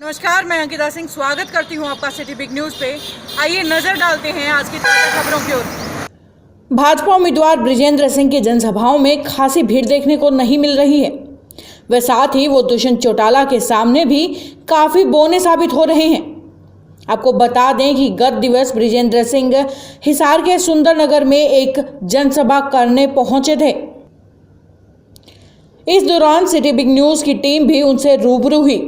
नमस्कार, मैं अंकिता सिंह स्वागत करती हूं आपका सिटी बिग न्यूज पे। आइए नजर डालते हैं आज की ताजा खबरों की ओर। भाजपा उम्मीदवार बृजेंद्र सिंह की जनसभाओं में खासी भीड़ देखने को नहीं मिल रही है। वे साथ ही वो दुष्यंत चौटाला के सामने भी काफी बौने साबित हो रहे हैं। आपको बता दें कि गत दिवस बृजेंद्र सिंह हिसार के सुंदरनगर में एक जनसभा करने पहुंचे थे। इस दौरान सिटी बिग न्यूज की टीम भी उनसे रूबरू हुई,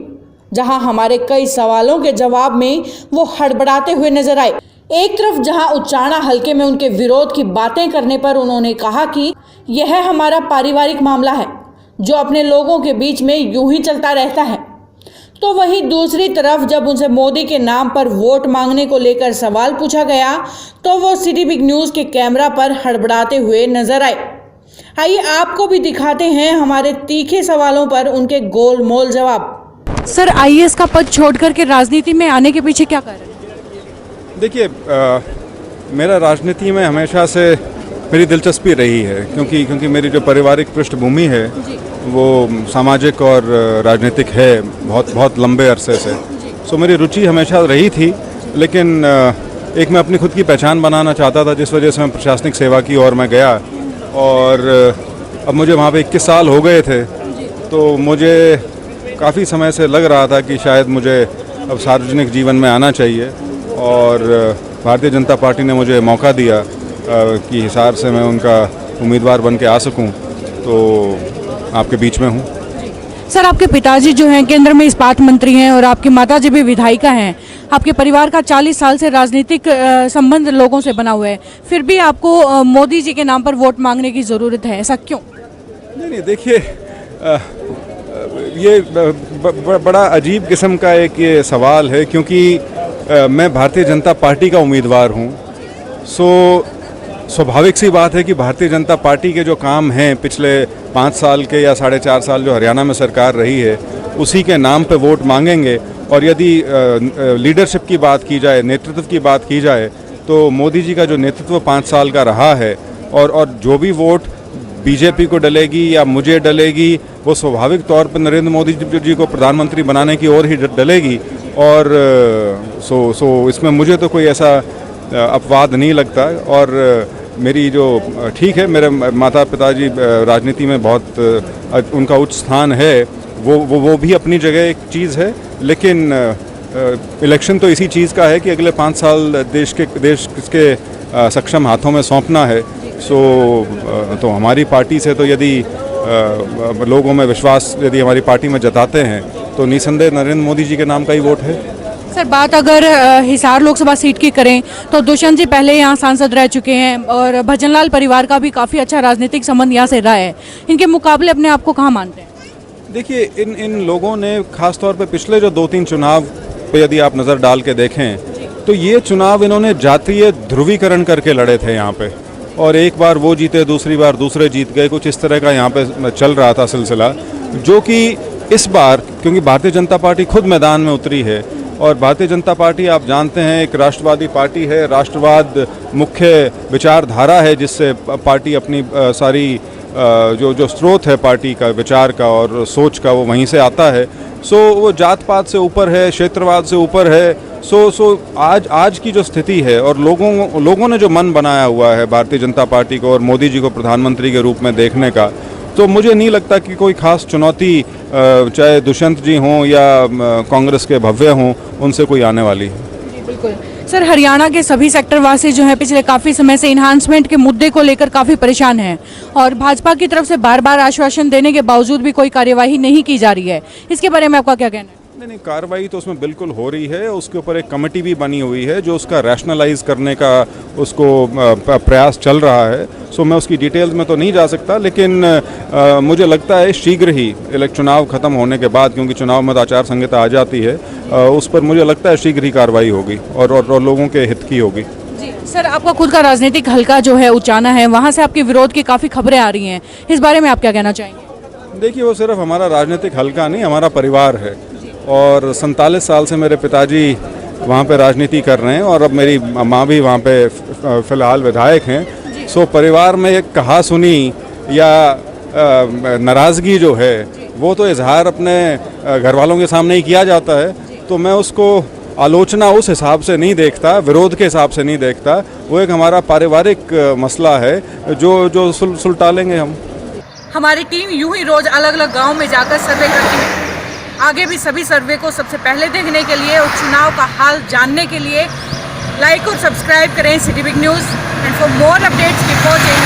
जहां हमारे कई सवालों के जवाब में वो हड़बड़ाते हुए नजर आए। एक तरफ जहां उच्चारणा हलके में उनके विरोध की बातें करने पर उन्होंने कहा कि यह हमारा पारिवारिक मामला है जो अपने लोगों के बीच में यूं ही चलता रहता है, तो वहीं दूसरी तरफ जब उनसे मोदी के नाम पर वोट मांगने को लेकर सवाल पूछा गया तो वो सिटी बिग न्यूज के कैमरा पर हड़बड़ाते हुए नजर आए। आइए आपको भी दिखाते हैं हमारे तीखे सवालों पर उनके गोलमोल जवाब। सर, आईएएस का पद छोड़कर के राजनीति में आने के पीछे क्या कारण है? देखिए, मेरा राजनीति में हमेशा से मेरी दिलचस्पी रही है, क्योंकि मेरी जो पारिवारिक पृष्ठभूमि है वो सामाजिक और राजनीतिक है बहुत लंबे अरसे से। सो मेरी रुचि हमेशा रही थी, लेकिन एक मैं अपनी खुद की पहचान बनाना चाहता था, जिस वजह से मैं प्रशासनिक सेवा की ओर मैं गया। और अब मुझे वहाँ पे 21 साल हो गए थे, तो मुझे काफ़ी समय से लग रहा था कि शायद मुझे अब सार्वजनिक जीवन में आना चाहिए। और भारतीय जनता पार्टी ने मुझे मौका दिया कि हिसार से मैं उनका उम्मीदवार बन के आ सकूं, तो आपके बीच में हूं। सर, आपके पिताजी जो हैं केंद्र में इस्पात मंत्री हैं और आपकी माताजी भी विधायिका हैं। आपके परिवार का 40 साल से राजनीतिक संबंध लोगों से बना हुआ है, फिर भी आपको मोदी जी के नाम पर वोट मांगने की ज़रूरत है, ऐसा क्यों? नहीं, देखिए, ये बड़ा अजीब किस्म का एक ये सवाल है, क्योंकि मैं भारतीय जनता पार्टी का उम्मीदवार हूँ। सो स्वाभाविक सी बात है कि भारतीय जनता पार्टी के जो काम हैं पिछले 5 साल के या 4.5 साल जो हरियाणा में सरकार रही है, उसी के नाम पे वोट मांगेंगे। और यदि लीडरशिप की बात की जाए, नेतृत्व की बात की जाए, तो मोदी जी का जो नेतृत्व 5 साल का रहा है और जो भी वोट बीजेपी को डलेगी या मुझे डलेगी, वो स्वाभाविक तौर पर नरेंद्र मोदी जी को प्रधानमंत्री बनाने की ओर ही डलेगी। और सो इसमें मुझे तो कोई ऐसा अपवाद नहीं लगता। और मेरी जो ठीक है, मेरे माता पिताजी राजनीति में बहुत उनका उच्च स्थान है, वो भी अपनी जगह एक चीज़ है। लेकिन इलेक्शन तो इसी चीज़ का है कि अगले 5 साल देश के सक्षम हाथों में सौंपना है। तो हमारी पार्टी से तो यदि लोगों में विश्वास यदि हमारी पार्टी में जताते हैं, तो निसंदेह नरेंद्र मोदी जी के नाम का ही वोट है। सर, बात अगर हिसार लोकसभा सीट की करें तो दुष्यंत जी पहले यहाँ सांसद रह चुके हैं और भजनलाल परिवार का भी काफ़ी अच्छा राजनीतिक संबंध यहाँ से रहा है। इनके मुकाबले अपने आप को कहाँ मानते हैं? देखिए, इन लोगों ने खास तौर पे पिछले जो 2-3 चुनाव पे यदि आप नज़र डाल के देखें, तो ये चुनाव इन्होंने जातीय ध्रुवीकरण करके लड़े थे यहाँ पे। और एक बार वो जीते, दूसरी बार दूसरे जीत गए, कुछ इस तरह का यहाँ पे चल रहा था सिलसिला। जो कि इस बार, क्योंकि भारतीय जनता पार्टी खुद मैदान में उतरी है, और भारतीय जनता पार्टी आप जानते हैं एक राष्ट्रवादी पार्टी है, राष्ट्रवाद मुख्य विचारधारा है, जिससे पार्टी अपनी सारी जो स्रोत है पार्टी का विचार का और सोच का, वो वहीं से आता है। सो वो जात पात से ऊपर है, क्षेत्रवाद से ऊपर है। सो आज की जो स्थिति है और लोगों ने जो मन बनाया हुआ है भारतीय जनता पार्टी को और मोदी जी को प्रधानमंत्री के रूप में देखने का, तो मुझे नहीं लगता कि कोई खास चुनौती चाहे दुष्यंत जी हों या कांग्रेस के भव्य हों, उनसे कोई आने वाली है। जी बिल्कुल। सर, हरियाणा के सभी सेक्टर वासी जो हैं पिछले काफ़ी समय से इन्हांसमेंट के मुद्दे को लेकर काफ़ी परेशान हैं और भाजपा की तरफ से बार बार आश्वासन देने के बावजूद भी कोई कार्यवाही नहीं की जा रही है। इसके बारे में आपका क्या कहना है? नहीं, कार्रवाई तो उसमें बिल्कुल हो रही है। उसके ऊपर एक कमेटी भी बनी हुई है जो उसका रैशनलाइज करने का उसको प्रयास चल रहा है। सो मैं उसकी डिटेल्स में तो नहीं जा सकता, लेकिन मुझे लगता है शीघ्र ही चुनाव खत्म होने के बाद, क्योंकि चुनाव में आचार संहिता आ जाती है, उस पर मुझे लगता है शीघ्र ही कार्रवाई होगी और लोगों के हित की होगी। जी सर, आपका खुद का राजनीतिक हल्का जो है उचाना है, वहाँ से आपके विरोध की काफ़ी खबरें आ रही हैं, इस बारे में आप क्या कहना चाहेंगे? देखिए, वो सिर्फ हमारा राजनीतिक हल्का नहीं, हमारा परिवार है। और 47 साल से मेरे पिताजी वहाँ पे राजनीति कर रहे हैं और अब मेरी माँ भी वहाँ पे फ़िलहाल विधायक हैं। सो परिवार में एक कहा सुनी या नाराज़गी जो है, वो तो इजहार अपने घर वालों के सामने ही किया जाता है। तो मैं उसको आलोचना उस हिसाब से नहीं देखता, विरोध के हिसाब से नहीं देखता। वो एक हमारा पारिवारिक मसला है जो सुलटा लेंगे हम। हमारी टीम यूं ही रोज अलग अलग गांव में जाकर सर्वे करती है। आगे भी सभी सर्वे को सबसे पहले देखने के लिए और चुनाव का हाल जानने के लिए लाइक और सब्सक्राइब करें city big news and for more updates keep watching